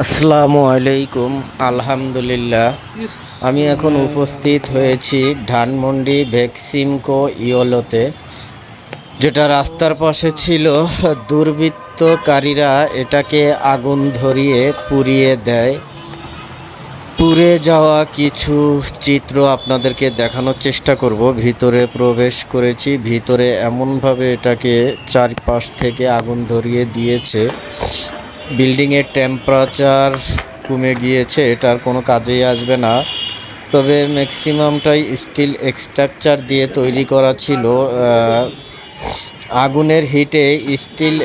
আসসালামু আলাইকুম। আলহামদুলিল্লাহ, আমি এখন উপস্থিত হয়েছি ধানমন্ডি ভ্যাকসিমকো ইয়েলোতে, যেটা রাস্তার পাশে ছিল। দুর্বৃত্তকারীরা এটাকে আগুন ধরিয়ে পুড়িয়ে দেয়। পুড়ে যাওয়া কিছু চিত্র আপনাদেরকে দেখানোর চেষ্টা করব। ভিতরে প্রবেশ করেছি, ভিতরে এমনভাবে এটাকে চারপাশ থেকে আগুন ধরিয়ে দিয়েছে। বিল্ডিংয়ের টেম্পারেচার কমে গিয়েছে, এটার কোনো কাজেই আসবে না। তবে ম্যাক্সিমামটাই স্টিল স্ট্রাকচার দিয়ে তৈরি করা ছিল। আগুনের হিটে স্টিল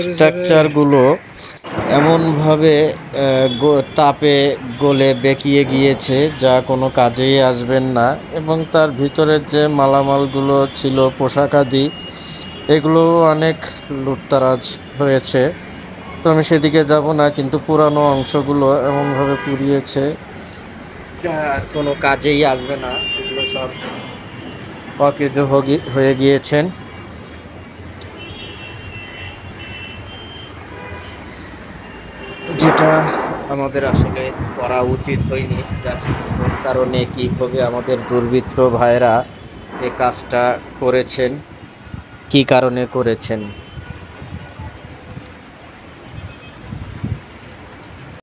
স্ট্রাকচারগুলো এমনভাবে তাপে গলে বেঁকিয়ে গিয়েছে, যা কোনো কাজেই আসবেন না। এবং তার ভিতরের যে মালামালগুলো ছিল, পোশাকাদি, এগুলো অনেক লুটতারাজ হয়েছে। তো আমি সেদিকে যাব না, কিন্তু পুরানো অংশগুলো এমনভাবে পুড়িয়েছে যা আর কোনো কাজেই আসবে না। এগুলো সব অকেজো হয়ে গিয়েছেন। যেটা আমাদের আসলে করা উচিত হয়নি। জানি না কোন কারণে কীভাবে আমাদের দুর্বৃত্ত ভাইরা এই কাজটা করেছেন, কী কারণে করেছেন।